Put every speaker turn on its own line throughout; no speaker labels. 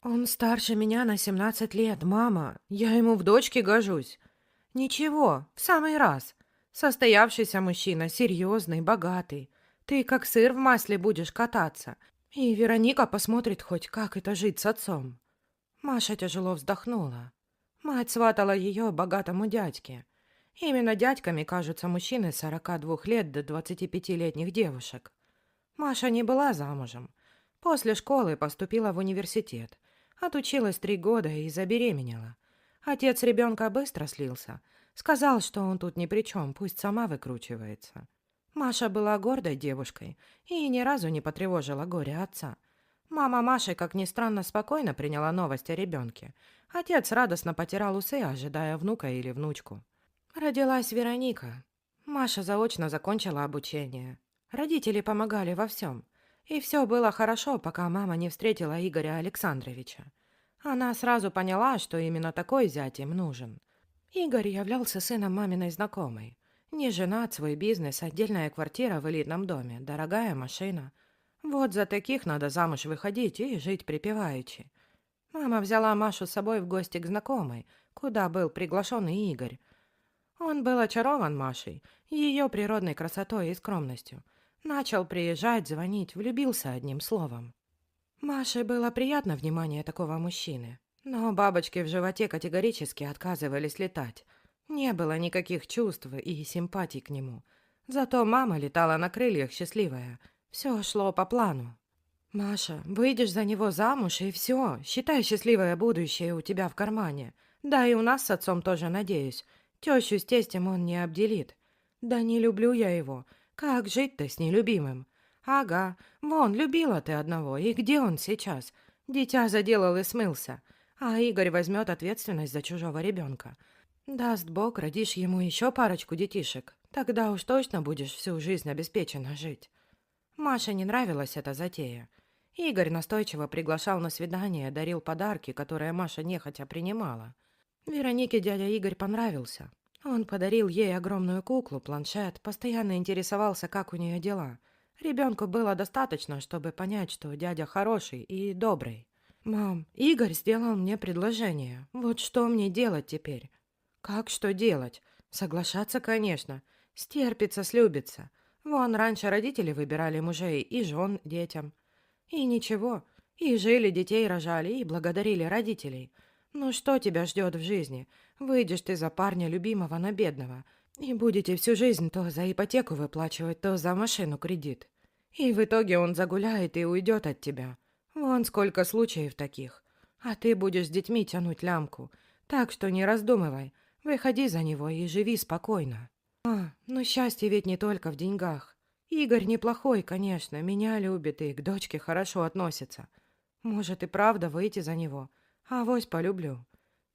Он старше меня на 17 лет, мама. Я ему в дочке гожусь. Ничего, в самый раз. Состоявшийся мужчина, серьезный, богатый. Ты как сыр в масле будешь кататься. И Вероника посмотрит хоть, как это жить с отцом. Маша тяжело вздохнула. Мать сватала ее богатому дядьке. Именно дядьками кажутся мужчины 42 лет до 25-летних девушек. Маша не была замужем. После школы поступила в университет. Отучилась 3 года и забеременела. Отец ребенка быстро слился. Сказал, что он тут ни при чем, пусть сама выкручивается. Маша была гордой девушкой и ни разу не потревожила горе отца. Мама Маши, как ни странно, спокойно приняла новость о ребенке. Отец радостно потирал усы, ожидая внука или внучку. Родилась Вероника. Маша заочно закончила обучение. Родители помогали во всем. И все было хорошо, пока мама не встретила Игоря Александровича. Она сразу поняла, что именно такой зять им нужен. Игорь являлся сыном маминой знакомой. Не женат, свой бизнес, отдельная квартира в элитном доме, дорогая машина. Вот за таких надо замуж выходить и жить припеваючи. Мама взяла Машу с собой в гости к знакомой, куда был приглашен и Игорь. Он был очарован Машей, ее природной красотой и скромностью. Начал приезжать, звонить, влюбился одним словом. Маше было приятно внимание такого мужчины, но бабочки в животе категорически отказывались летать. Не было никаких чувств и симпатий к нему. Зато мама летала на крыльях счастливая. Все шло по плану. «Маша, выйдешь за него замуж, и все. Считай, счастливое будущее у тебя в кармане. Да и у нас с отцом тоже, надеюсь. Тещу с тестем он не обделит. Да не люблю я его. Как жить-то с нелюбимым? Ага, вон, любила ты одного, и где он сейчас? Дитя заделал и смылся. А Игорь возьмет ответственность за чужого ребенка. Даст Бог, родишь ему еще парочку детишек. Тогда уж точно будешь всю жизнь обеспеченно жить». Маше не нравилась эта затея. Игорь настойчиво приглашал на свидание, дарил подарки, которые Маша нехотя принимала. Веронике дядя Игорь понравился. Он подарил ей огромную куклу, планшет, постоянно интересовался, как у нее дела. Ребенку было достаточно, чтобы понять, что дядя хороший и добрый. «Мам, Игорь сделал мне предложение. Вот что мне делать теперь?» «Как что делать? Соглашаться, конечно. Стерпится, слюбится. Вон раньше родители выбирали мужей и жен детям. И ничего, и жили, детей рожали, и благодарили родителей. Ну что тебя ждет в жизни? Выйдешь ты за парня любимого на бедного, и будете всю жизнь то за ипотеку выплачивать, то за машину кредит. И в итоге он загуляет и уйдет от тебя. Вон сколько случаев таких. А ты будешь с детьми тянуть лямку. Так что не раздумывай, выходи за него и живи спокойно. Но счастье ведь не только в деньгах. Игорь неплохой, конечно, меня любит и к дочке хорошо относится. Может и правда выйти за него. Авось полюблю.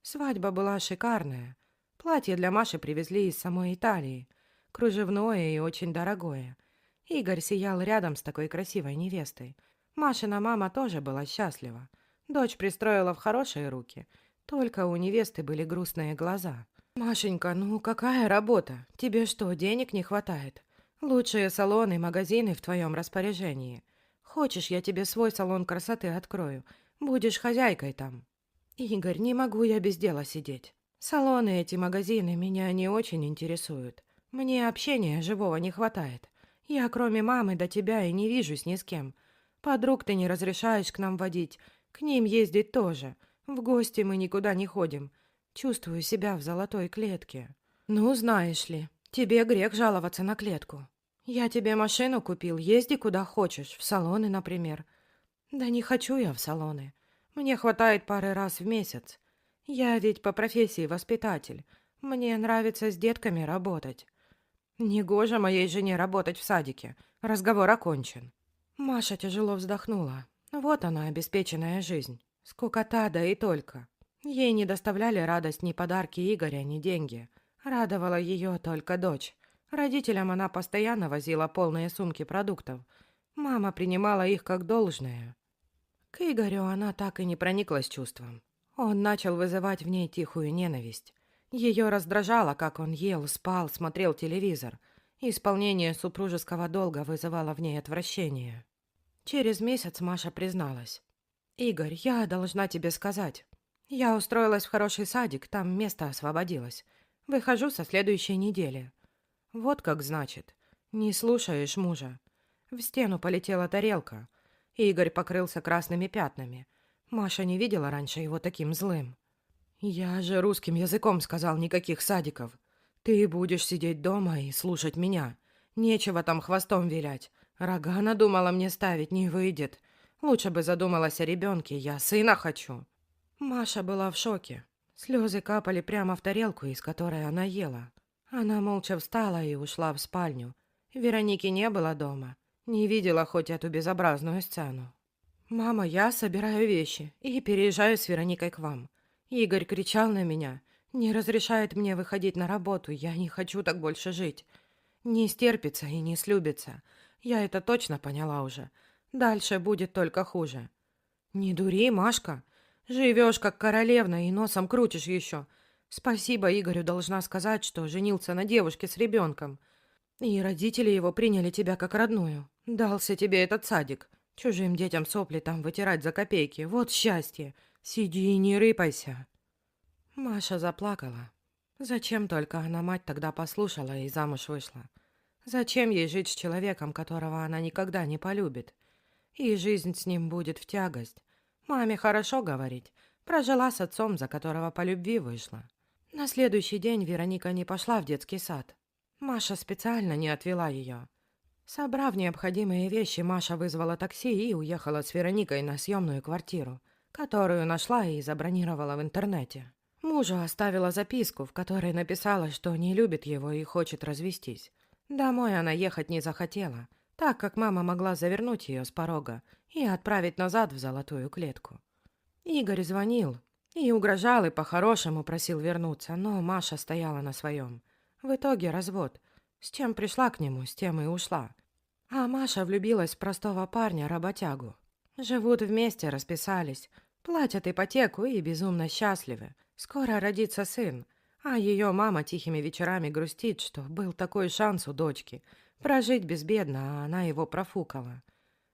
Свадьба была шикарная. Платье для Маши привезли из самой Италии. Кружевное и очень дорогое. Игорь сиял рядом с такой красивой невестой. Машина мама тоже была счастлива. Дочь пристроила в хорошие руки. Только у невесты были грустные глаза. «Машенька, ну какая работа? Тебе что, денег не хватает? Лучшие салоны, магазины в твоем распоряжении. Хочешь, я тебе свой салон красоты открою? Будешь хозяйкой там». «Игорь, не могу я без дела сидеть. Салоны эти, магазины меня не очень интересуют. Мне общения живого не хватает. Я кроме мамы до тебя и не вижусь ни с кем. Подруг ты не разрешаешь к нам водить, к ним ездить тоже. В гости мы никуда не ходим. Чувствую себя в золотой клетке. Ну, знаешь ли, тебе грех жаловаться на клетку. Я тебе машину купил, езди куда хочешь, в салоны, например. Да не хочу я в салоны. Мне хватает пары раз в месяц. Я ведь по профессии воспитатель. Мне нравится с детками работать. Негоже моей жене работать в садике. Разговор окончен. Маша тяжело вздохнула. Вот она, обеспеченная жизнь. Скукота, да и только. Ей не доставляли радость ни подарки Игоря, ни деньги. Радовала ее только дочь. Родителям она постоянно возила полные сумки продуктов. Мама принимала их как должное. К Игорю она так и не прониклась чувством. Он начал вызывать в ней тихую ненависть. Ее раздражало, как он ел, спал, смотрел телевизор. Исполнение супружеского долга вызывало в ней отвращение. Через месяц Маша призналась. «Игорь, я должна тебе сказать. Я устроилась в хороший садик, там место освободилось. Выхожу со следующей недели». «Вот как значит. Не слушаешь мужа». В стену полетела тарелка. Игорь покрылся красными пятнами. Маша не видела раньше его таким злым. «Я же русским языком сказал, никаких садиков. Ты будешь сидеть дома и слушать меня. Нечего там хвостом вилять. Рога надумала мне ставить, не выйдет. Лучше бы задумалась о ребенке, я сына хочу». Маша была в шоке. Слезы капали прямо в тарелку, из которой она ела. Она молча встала и ушла в спальню. Вероники не было дома. Не видела хоть эту безобразную сцену. «Мама, я собираю вещи и переезжаю с Вероникой к вам. Игорь кричал на меня, не разрешает мне выходить на работу, я не хочу так больше жить. Не стерпится и не слюбится. Я это точно поняла уже. Дальше будет только хуже». «Не дури, Машка. Живешь как королевна и носом крутишь еще. Спасибо Игорю должна сказать, что женился на девушке с ребенком. И родители его приняли тебя как родную. Дался тебе этот садик. Чужим детям сопли там вытирать за копейки. Вот счастье. Сиди и не рыпайся». Маша заплакала. Зачем только она мать тогда послушала и замуж вышла? Зачем ей жить с человеком, которого она никогда не полюбит? И жизнь с ним будет в тягость. Маме хорошо говорить. Прожила с отцом, за которого по любви вышла. На следующий день Вероника не пошла в детский сад. Маша специально не отвела ее. Собрав необходимые вещи, Маша вызвала такси и уехала с Вероникой на съемную квартиру, которую нашла и забронировала в интернете. Мужу оставила записку, в которой написала, что не любит его и хочет развестись. Домой она ехать не захотела, так как мама могла завернуть ее с порога и отправить назад в золотую клетку. Игорь звонил и угрожал, и по-хорошему просил вернуться, но Маша стояла на своем. В итоге развод. С чем пришла к нему, с тем и ушла. А Маша влюбилась в простого парня-работягу. Живут вместе, расписались, платят ипотеку и безумно счастливы. Скоро родится сын, а ее мама тихими вечерами грустит, что был такой шанс у дочки прожить безбедно, а она его профукала.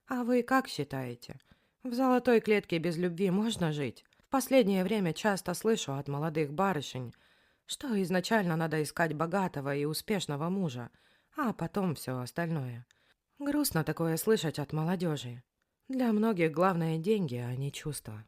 А вы как считаете? В золотой клетке без любви можно жить? В последнее время часто слышу от молодых барышень, что изначально надо искать богатого и успешного мужа, а потом все остальное. Грустно такое слышать от молодежи. Для многих главное деньги, а не чувства.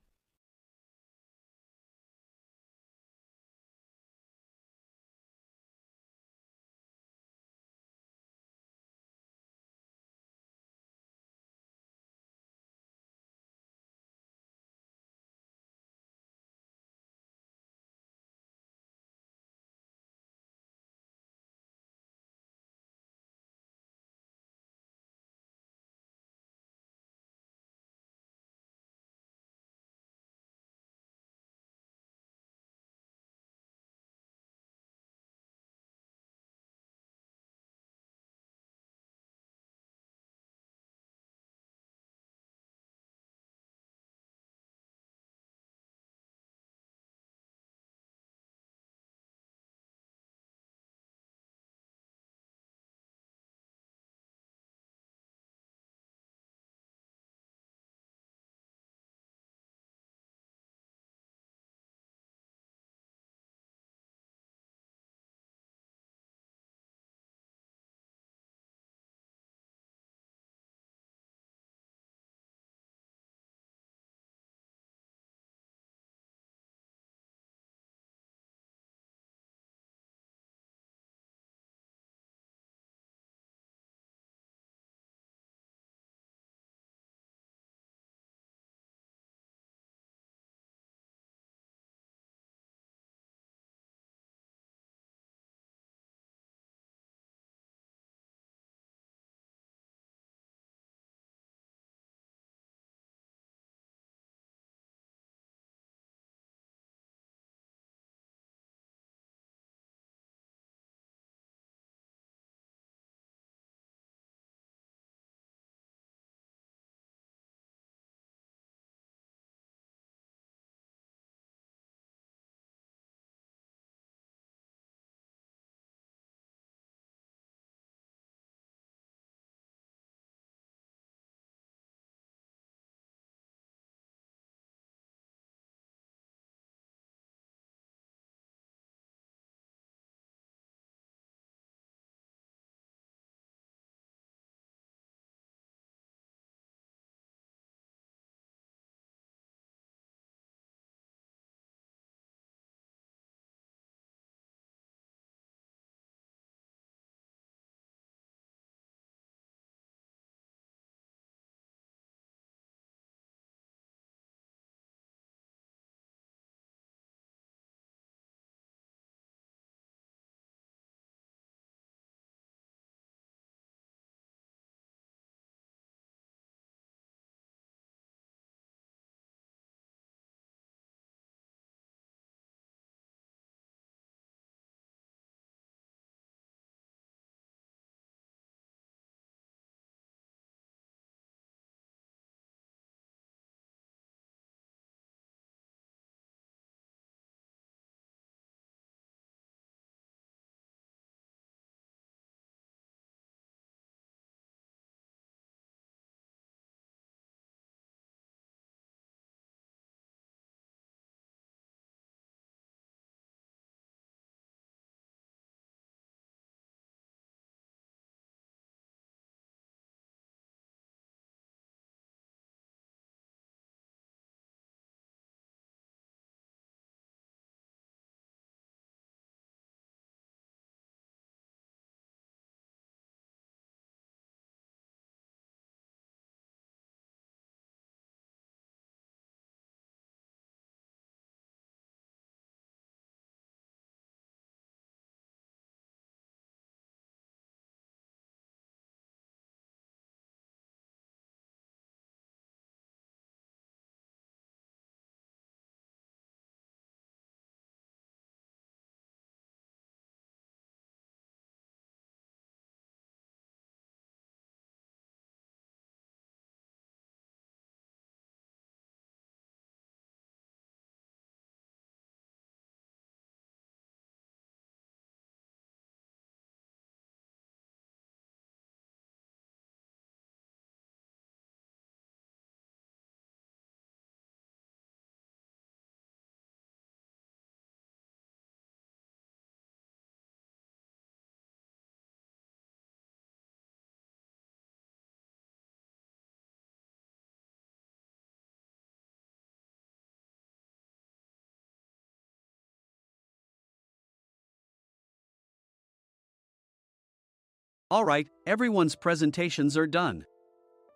All right, everyone's presentations are done,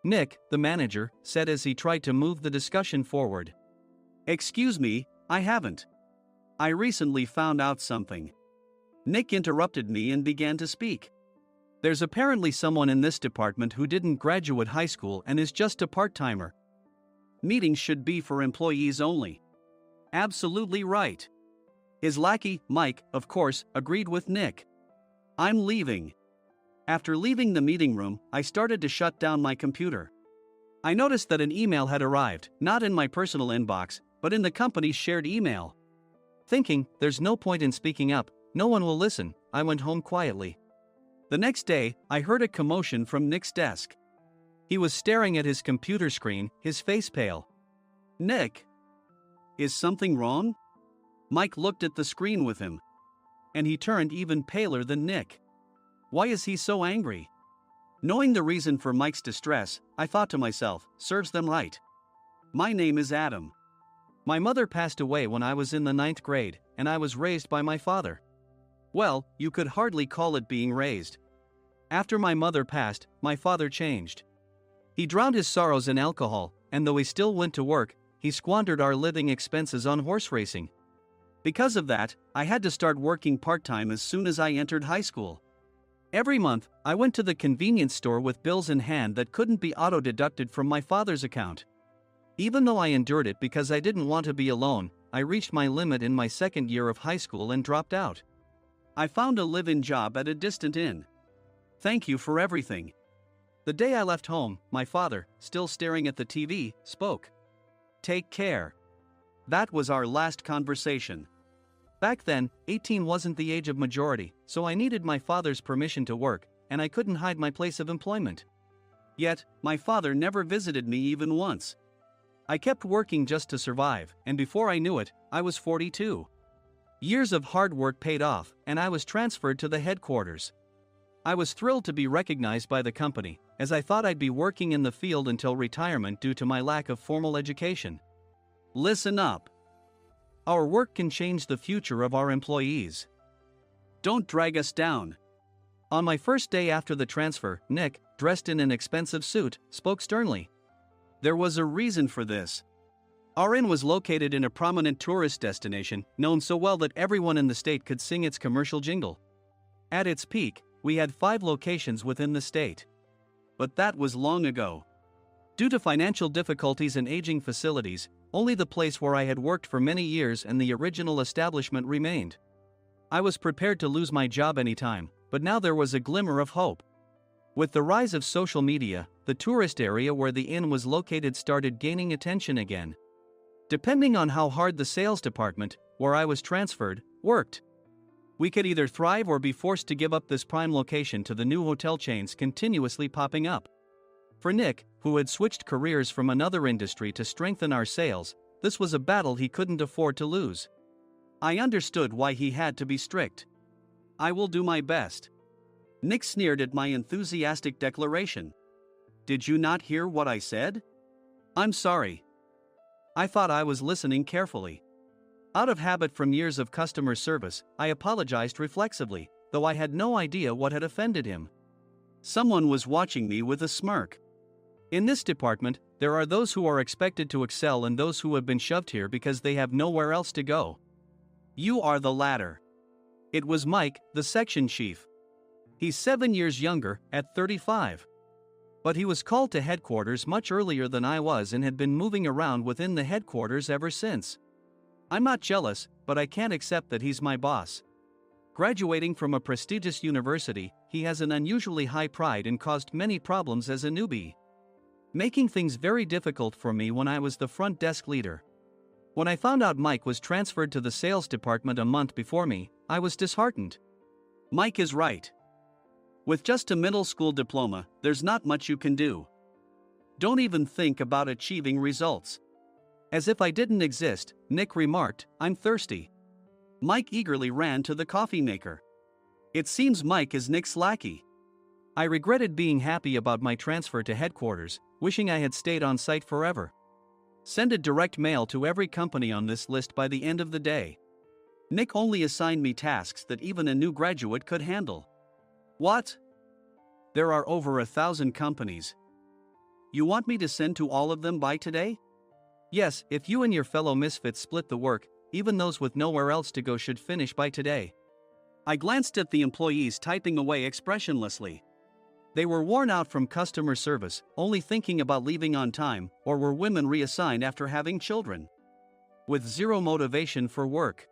Nick, the manager, said as he tried to move the discussion forward. Excuse me, I haven't. I recently found out something. Nick interrupted me and began to speak. There's apparently someone in this department who didn't graduate high school and is just a part-timer. Meetings should be for employees only. Absolutely right. His lackey, Mike, of course, agreed with Nick. I'm leaving. After leaving the meeting room, I started to shut down my computer. I noticed that an email had arrived, not in my personal inbox, but in the company's shared email. Thinking, there's no point in speaking up, no one will listen, I went home quietly. The next day, I heard a commotion from Nick's desk. He was staring at his computer screen, his face pale. Nick? Is something wrong? Mike looked at the screen with him. And he turned even paler than Nick. Why is he so angry? Knowing the reason for Mike's distress, I thought to myself, serves them right. My name is Adam. My mother passed away when I was in the 9th grade, and I was raised by my father. Well, you could hardly call it being raised. After my mother passed, my father changed. He drowned his sorrows in alcohol, and though he still went to work, he squandered our living expenses on horse racing. Because of that, I had to start working part-time as soon as I entered high school. Every month, I went to the convenience store with bills in hand that couldn't be auto-deducted from my father's account. Even though I endured it because I didn't want to be alone, I reached my limit in my second year of high school and dropped out. I found a live-in job at a distant inn. Thank you for everything. The day I left home, my father, still staring at the TV, spoke. Take care. That was our last conversation. Back then, 18 wasn't the age of majority, so I needed my father's permission to work, and I couldn't hide my place of employment. Yet, my father never visited me even once. I kept working just to survive, and before I knew it, I was 42. Years of hard work paid off, and I was transferred to the headquarters. I was thrilled to be recognized by the company, as I thought I'd be working in the field until retirement due to my lack of formal education. Listen up. Our work can change the future of our employees. Don't drag us down. On my first day after the transfer, Nick, dressed in an expensive suit, spoke sternly. There was a reason for this. Our inn was located in a prominent tourist destination, known so well that everyone in the state could sing its commercial jingle. At its peak, we had 5 locations within the state. But that was long ago. Due to financial difficulties and aging facilities, only the place where I had worked for many years and the original establishment remained. I was prepared to lose my job anytime, but now there was a glimmer of hope. With the rise of social media, the tourist area where the inn was located started gaining attention again. Depending on how hard the sales department, where I was transferred, worked, we could either thrive or be forced to give up this prime location to the new hotel chains continuously popping up. For Nick, who had switched careers from another industry to strengthen our sales, this was a battle he couldn't afford to lose. I understood why he had to be strict. I will do my best. Nick sneered at my enthusiastic declaration. Did you not hear what I said? I'm sorry. I thought I was listening carefully. Out of habit from years of customer service, I apologized reflexively, though I had no idea what had offended him. Someone was watching me with a smirk. In this department, there are those who are expected to excel and those who have been shoved here because they have nowhere else to go. You are the latter. It was Mike, the section chief. He's 7 years younger, at 35. But he was called to headquarters much earlier than I was and had been moving around within the headquarters ever since. I'm not jealous, but I can't accept that he's my boss. Graduating from a prestigious university, he has an unusually high pride and caused many problems as a newbie, making things very difficult for me when I was the front desk leader. When I found out Mike was transferred to the sales department a month before me, I was disheartened. Mike is right. With just a middle school diploma, there's not much you can do. Don't even think about achieving results. As if I didn't exist, Nick remarked, I'm thirsty. Mike eagerly ran to the coffee maker. It seems Mike is Nick's lackey. I regretted being happy about my transfer to headquarters, wishing I had stayed on site forever. Send a direct mail to every company on this list by the end of the day. Nick only assigned me tasks that even a new graduate could handle. What? There are over 1,000 companies. You want me to send to all of them by today? Yes, if you and your fellow misfits split the work, even those with nowhere else to go should finish by today. I glanced at the employees typing away expressionlessly. They were worn out from customer service, only thinking about leaving on time, or were women reassigned after having children. With zero motivation for work.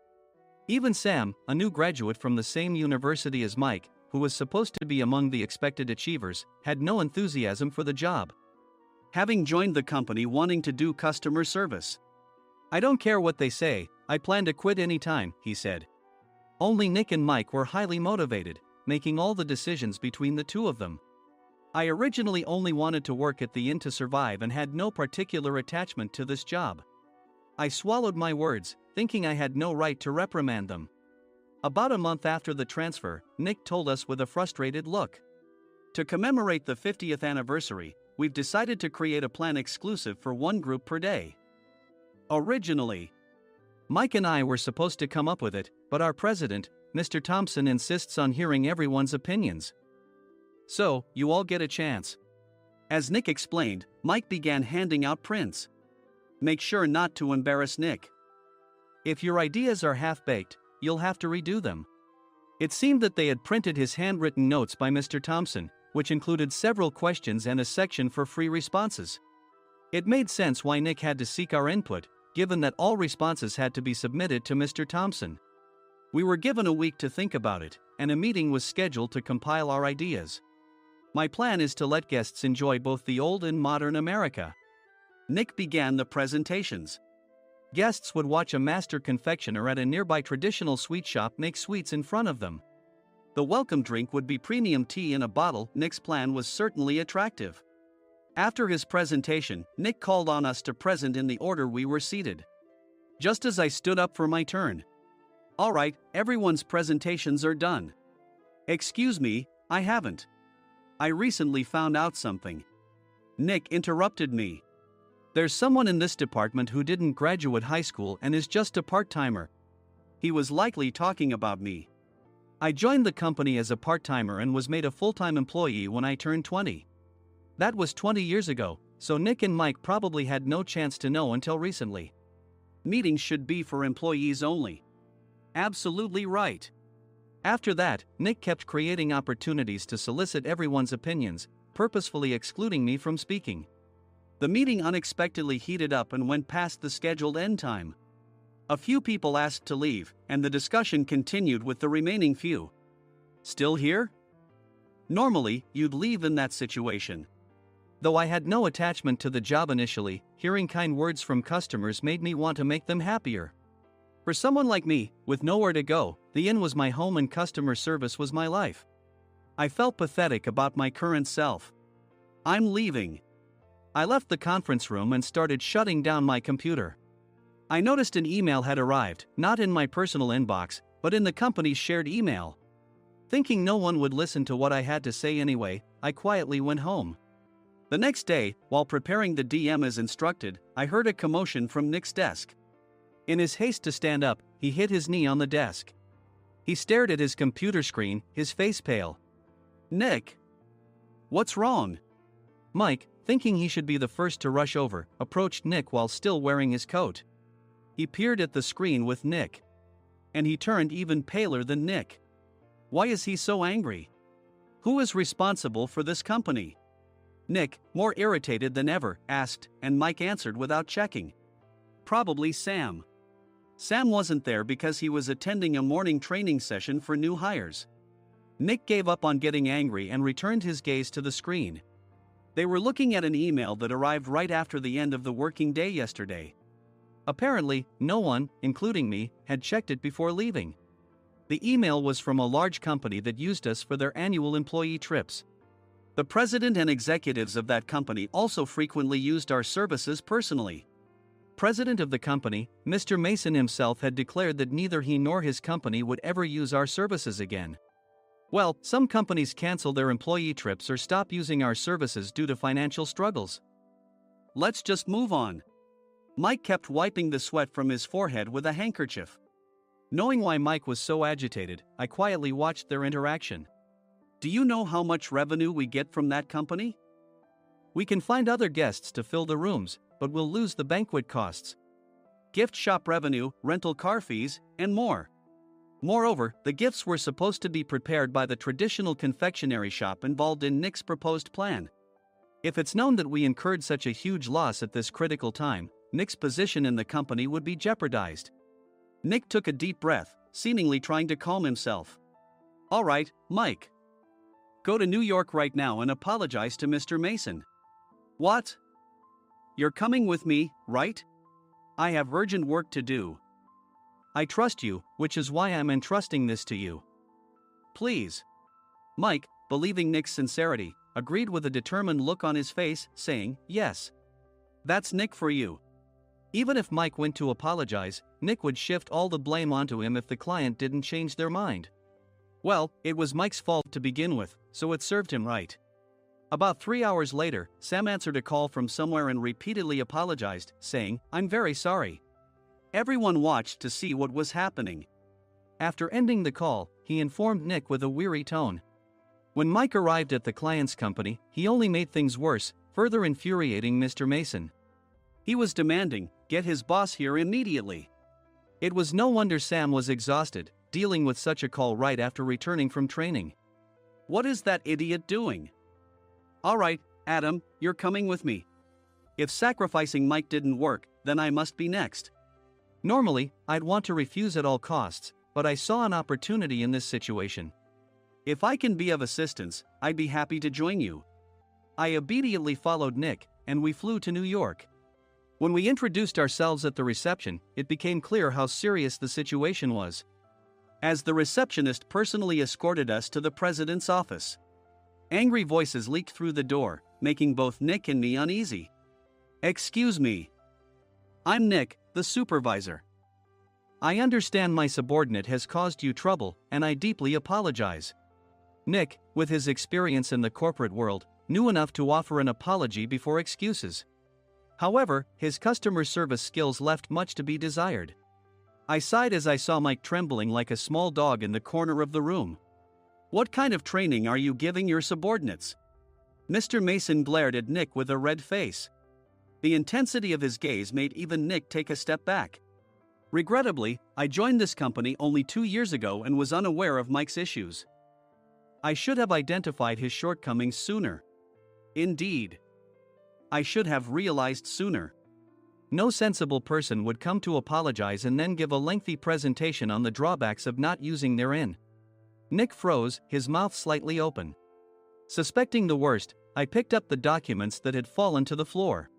Even Sam, a new graduate from the same university as Mike, who was supposed to be among the expected achievers, had no enthusiasm for the job. Having joined the company wanting to do customer service. I don't care what they say, I plan to quit any time, he said. Only Nick and Mike were highly motivated, making all the decisions between the two of them. I originally only wanted to work at the inn to survive and had no particular attachment to this job. I swallowed my words, thinking I had no right to reprimand them. About a month after the transfer, Nick told us with a frustrated look. To commemorate the 50th anniversary, we've decided to create a plan exclusive for one group per day. Originally, Mike and I were supposed to come up with it, but our president, Mr. Thompson, insists on hearing everyone's opinions. So, you all get a chance. As Nick explained, Mike began handing out prints. Make sure not to embarrass Nick. If your ideas are half-baked, you'll have to redo them. It seemed that they had printed his handwritten notes by Mr. Thompson, which included several questions and a section for free responses. It made sense why Nick had to seek our input, given that all responses had to be submitted to Mr. Thompson. We were given a week to think about it, and a meeting was scheduled to compile our ideas. My plan is to let guests enjoy both the old and modern America. Nick began the presentations. Guests would watch a master confectioner at a nearby traditional sweet shop make sweets in front of them. The welcome drink would be premium tea in a bottle. Nick's plan was certainly attractive. After his presentation, Nick called on us to present in the order we were seated. Just as I stood up for my turn. All right, everyone's presentations are done. Excuse me, I haven't. I recently found out something. Nick interrupted me. There's someone in this department who didn't graduate high school and is just a part-timer. He was likely talking about me. I joined the company as a part-timer and was made a full-time employee when I turned 20. That was 20 years ago, so Nick and Mike probably had no chance to know until recently. Meetings should be for employees only. Absolutely right. After that, Nick kept creating opportunities to solicit everyone's opinions, purposefully excluding me from speaking. The meeting unexpectedly heated up and went past the scheduled end time. A few people asked to leave, and the discussion continued with the remaining few. Still here? Normally, you'd leave in that situation. Though I had no attachment to the job initially, hearing kind words from customers made me want to make them happier. For someone like me, with nowhere to go, the inn was my home and customer service was my life. I felt pathetic about my current self. I'm leaving. I left the conference room and started shutting down my computer. I noticed an email had arrived, not in my personal inbox, but in the company's shared email. Thinking no one would listen to what I had to say anyway, I quietly went home. The next day, while preparing the DM as instructed, I heard a commotion from Nick's desk. In his haste to stand up, he hit his knee on the desk. He stared at his computer screen, his face pale. Nick! What's wrong? Mike, thinking he should be the first to rush over, approached Nick while still wearing his coat. He peered at the screen with Nick. And he turned even paler than Nick. Why is he so angry? Who is responsible for this company? Nick, more irritated than ever, asked, and Mike answered without checking. Probably Sam. Sam wasn't there because he was attending a morning training session for new hires. Nick gave up on getting angry and returned his gaze to the screen. They were looking at an email that arrived right after the end of the working day yesterday. Apparently, no one, including me, had checked it before leaving. The email was from a large company that used us for their annual employee trips. The president and executives of that company also frequently used our services personally. President of the company, Mr. Mason himself, had declared that neither he nor his company would ever use our services again. Well, some companies cancel their employee trips or stop using our services due to financial struggles. Let's just move on. Mike kept wiping the sweat from his forehead with a handkerchief. Knowing why Mike was so agitated, I quietly watched their interaction. Do you know how much revenue we get from that company? We can find other guests to fill the rooms, but we'll lose the banquet costs, gift shop revenue, rental car fees, and more. Moreover, the gifts were supposed to be prepared by the traditional confectionery shop involved in Nick's proposed plan. If it's known that we incurred such a huge loss at this critical time, Nick's position in the company would be jeopardized. Nick took a deep breath, seemingly trying to calm himself. All right, Mike. Go to New York right now and apologize to Mr. Mason. What? You're coming with me, right? I have urgent work to do. I trust you, which is why I'm entrusting this to you. Please. Mike, believing Nick's sincerity, agreed with a determined look on his face, saying, yes. That's Nick for you. Even if Mike went to apologize, Nick would shift all the blame onto him if the client didn't change their mind. Well, it was Mike's fault to begin with, so it served him right. About 3 hours later, Sam answered a call from somewhere and repeatedly apologized, saying, I'm very sorry. Everyone watched to see what was happening. After ending the call, he informed Nick with a weary tone. When Mike arrived at the client's company, he only made things worse, further infuriating Mr. Mason. He was demanding, get his boss here immediately. It was no wonder Sam was exhausted, dealing with such a call right after returning from training. What is that idiot doing? All right, Adam, you're coming with me. If sacrificing Mike didn't work, then I must be next. Normally, I'd want to refuse at all costs, but I saw an opportunity in this situation. If I can be of assistance, I'd be happy to join you. I obediently followed Nick, and we flew to New York. When we introduced ourselves at the reception, it became clear how serious the situation was, as the receptionist personally escorted us to the president's office. Angry voices leaked through the door, making both Nick and me uneasy. Excuse me. I'm Nick, the supervisor. I understand my subordinate has caused you trouble, and I deeply apologize. Nick, with his experience in the corporate world, knew enough to offer an apology before excuses. However, his customer service skills left much to be desired. I sighed as I saw Mike trembling like a small dog in the corner of the room. What kind of training are you giving your subordinates? Mr. Mason glared at Nick with a red face. The intensity of his gaze made even Nick take a step back. Regrettably, I joined this company only 2 years ago and was unaware of Mike's issues. I should have identified his shortcomings sooner. Indeed. I should have realized sooner. No sensible person would come to apologize and then give a lengthy presentation on the drawbacks of not using their in. Nick froze, his mouth slightly open. Suspecting the worst, I picked up the documents that had fallen to the floor.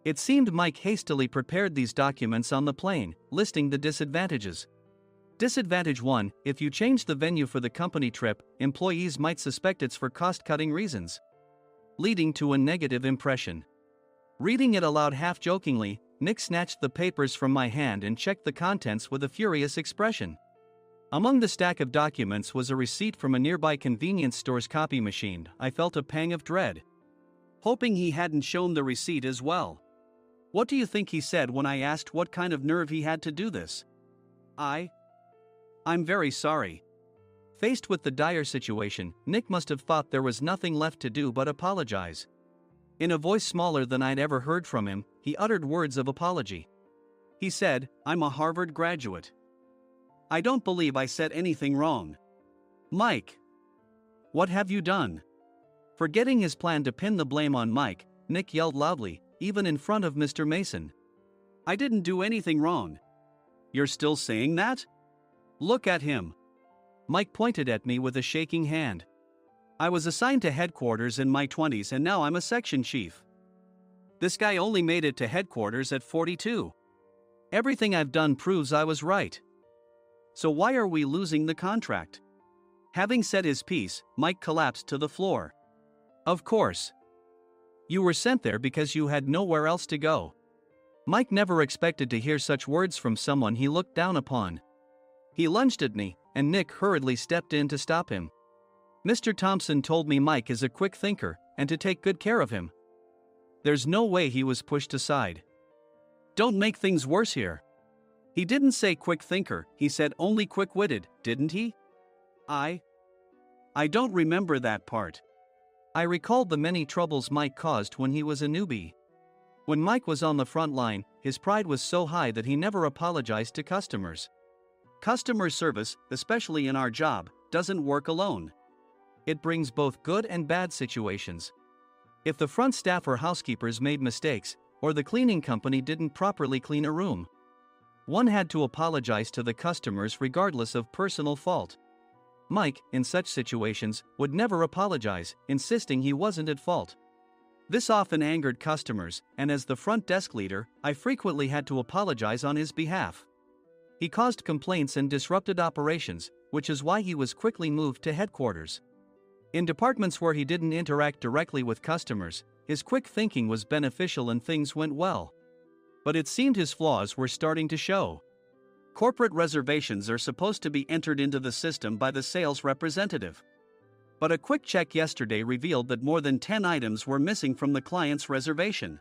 It seemed Mike hastily prepared these documents on the plane, listing the disadvantages. Disadvantage 1: if you change the venue for the company trip, employees might suspect it's for cost-cutting reasons, leading to a negative impression. Reading it aloud half-jokingly, Nick snatched the papers from my hand and checked the contents with a furious expression. Among the stack of documents was a receipt from a nearby convenience store's copy machine. I felt a pang of dread, hoping he hadn't shown the receipt as well. What do you think he said when I asked what kind of nerve he had to do this? I'm very sorry. Faced with the dire situation, Nick must have thought there was nothing left to do but apologize. In a voice smaller than I'd ever heard from him, he uttered words of apology. He said, I'm a Harvard graduate. I don't believe I said anything wrong. Mike, what have you done? Forgetting his plan to pin the blame on Mike, Nick yelled loudly, even in front of Mr. Mason. I didn't do anything wrong. You're still saying that? Look at him. Mike pointed at me with a shaking hand. I was assigned to headquarters in my 20s and now I'm a section chief. This guy only made it to headquarters at 42. Everything I've done proves I was right. So why are we losing the contract? Having said his piece, Mike collapsed to the floor. Of course. You were sent there because you had nowhere else to go. Mike never expected to hear such words from someone he looked down upon. He lunged at me, and Nick hurriedly stepped in to stop him. Mr. Thompson told me Mike is a quick thinker, and to take good care of him. There's no way he was pushed aside. Don't make things worse here. He didn't say quick thinker, he said only quick-witted, didn't he? I don't remember that part. I recalled the many troubles Mike caused when he was a newbie. When Mike was on the front line, his pride was so high that he never apologized to customers. Customer service, especially in our job, doesn't work alone. It brings both good and bad situations. If the front staff or housekeepers made mistakes, or the cleaning company didn't properly clean a room, one had to apologize to the customers regardless of personal fault. Mike, in such situations, would never apologize, insisting he wasn't at fault. This often angered customers, and as the front desk leader, I frequently had to apologize on his behalf. He caused complaints and disrupted operations, which is why he was quickly moved to headquarters. In departments where he didn't interact directly with customers, his quick thinking was beneficial and things went well. But it seemed his flaws were starting to show. Corporate reservations are supposed to be entered into the system by the sales representative. But a quick check yesterday revealed that more than 10 items were missing from the client's reservation.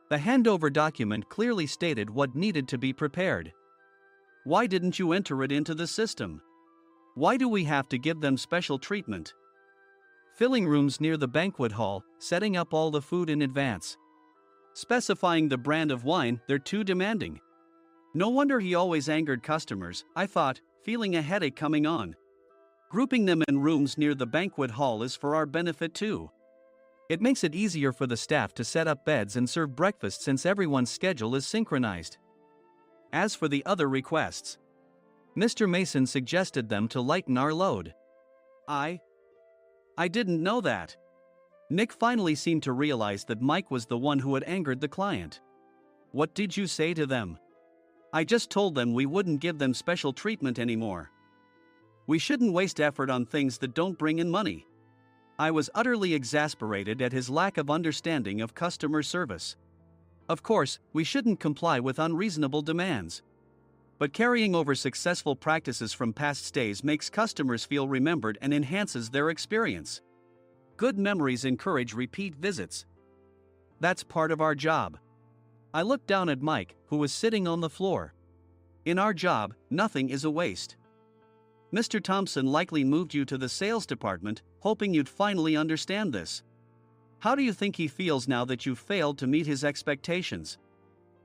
The handover document clearly stated what needed to be prepared. Why didn't you enter it into the system? Why do we have to give them special treatment? Filling rooms near the banquet hall, setting up all the food in advance. Specifying the brand of wine, they're too demanding. No wonder he always angered customers, I thought, feeling a headache coming on. Grouping them in rooms near the banquet hall is for our benefit too. It makes it easier for the staff to set up beds and serve breakfast since everyone's schedule is synchronized. As for the other requests, Mr. Mason suggested them to lighten our load. I didn't know that. Nick finally seemed to realize that Mike was the one who had angered the client. What did you say to them? I just told them we wouldn't give them special treatment anymore. We shouldn't waste effort on things that don't bring in money. I was utterly exasperated at his lack of understanding of customer service. Of course, we shouldn't comply with unreasonable demands. But carrying over successful practices from past stays makes customers feel remembered and enhances their experience. Good memories encourage repeat visits. That's part of our job. I looked down at Mike, who was sitting on the floor. In our job, nothing is a waste. Mr. Thompson likely moved you to the sales department, hoping you'd finally understand this. How do you think he feels now that you've failed to meet his expectations?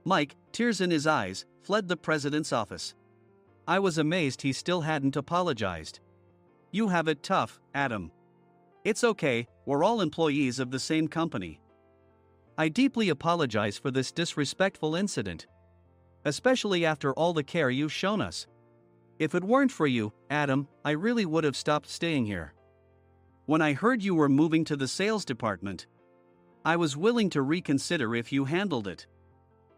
Mike, tears in his eyes, fled the president's office. I was amazed he still hadn't apologized. You have it tough, Adam. It's okay, we're all employees of the same company. I deeply apologize for this disrespectful incident. Especially after all the care you've shown us. If it weren't for you, Adam, I really would have stopped staying here. When I heard you were moving to the sales department, I was willing to reconsider if you handled it.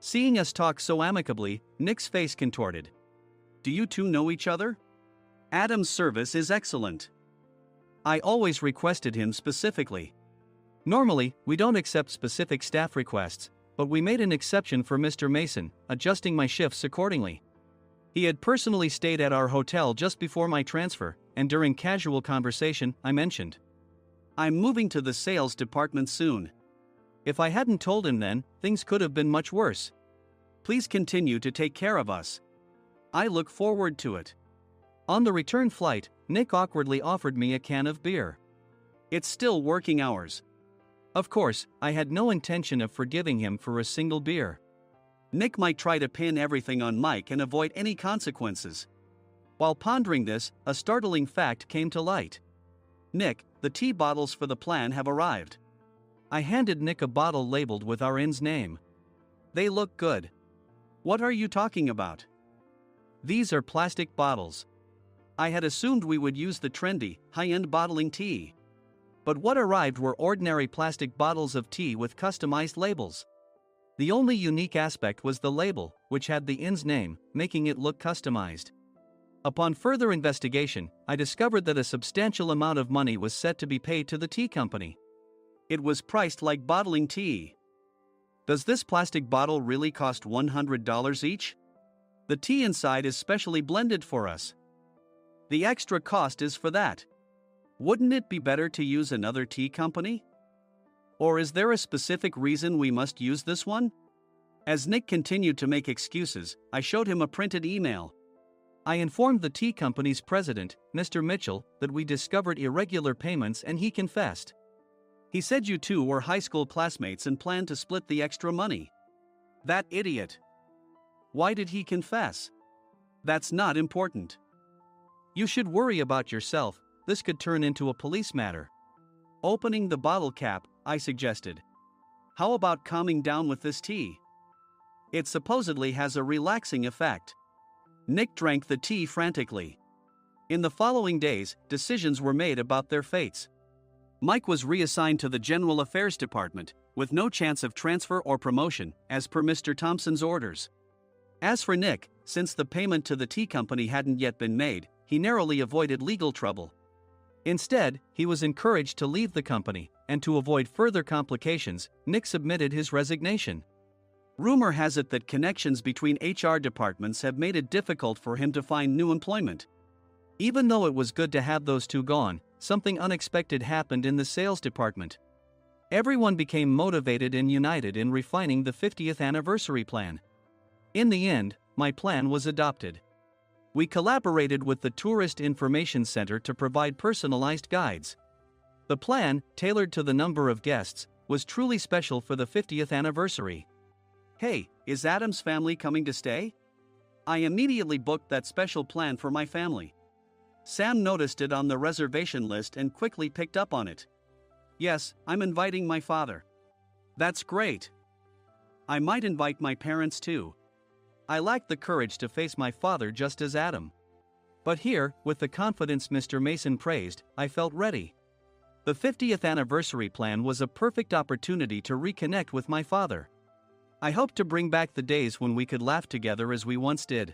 Seeing us talk so amicably, Nick's face contorted. Do you two know each other? Adam's service is excellent. I always requested him specifically. Normally, we don't accept specific staff requests, but we made an exception for Mr. Mason, adjusting my shifts accordingly. He had personally stayed at our hotel just before my transfer, and during casual conversation, I mentioned, I'm moving to the sales department soon. If I hadn't told him then, things could have been much worse. Please continue to take care of us. I look forward to it. On the return flight, Nick awkwardly offered me a can of beer. It's still working hours. Of course, I had no intention of forgiving him for a single beer. Nick might try to pin everything on Mike and avoid any consequences. While pondering this, a startling fact came to light. Nick, the tea bottles for the plan have arrived. I handed Nick a bottle labeled with our inn's name. They look good. What are you talking about? These are plastic bottles. I had assumed we would use the trendy, high-end bottling tea. But what arrived were ordinary plastic bottles of tea with customized labels. The only unique aspect was the label, which had the inn's name, making it look customized. Upon further investigation, I discovered that a substantial amount of money was set to be paid to the tea company. It was priced like bottling tea. Does this plastic bottle really cost $100 each? The tea inside is specially blended for us. The extra cost is for that. Wouldn't it be better to use another tea company? Or is there a specific reason we must use this one? As Nick continued to make excuses, I showed him a printed email. I informed the tea company's president, Mr. Mitchell, that we discovered irregular payments and he confessed. He said you two were high school classmates and planned to split the extra money. That idiot. Why did he confess? That's not important. You should worry about yourself, this could turn into a police matter. Opening the bottle cap, I suggested. How about calming down with this tea? It supposedly has a relaxing effect. Nick drank the tea frantically. In the following days, decisions were made about their fates. Mike was reassigned to the General Affairs Department, with no chance of transfer or promotion, as per Mr. Thompson's orders. As for Nick, since the payment to the tea company hadn't yet been made, he narrowly avoided legal trouble. Instead, he was encouraged to leave the company, and to avoid further complications, Nick submitted his resignation. Rumor has it that connections between HR departments have made it difficult for him to find new employment. Even though it was good to have those two gone, something unexpected happened in the sales department. Everyone became motivated and united in refining the 50th anniversary plan. In the end, my plan was adopted. We collaborated with the Tourist Information Center to provide personalized guides. The plan, tailored to the number of guests, was truly special for the 50th anniversary. Hey, is Adam's family coming to stay? I immediately booked that special plan for my family. Sam noticed it on the reservation list and quickly picked up on it. Yes, I'm inviting my father. That's great. I might invite my parents too. I lacked the courage to face my father just as Adam. But here, with the confidence Mr. Mason praised, I felt ready. The 50th anniversary plan was a perfect opportunity to reconnect with my father. I hoped to bring back the days when we could laugh together as we once did.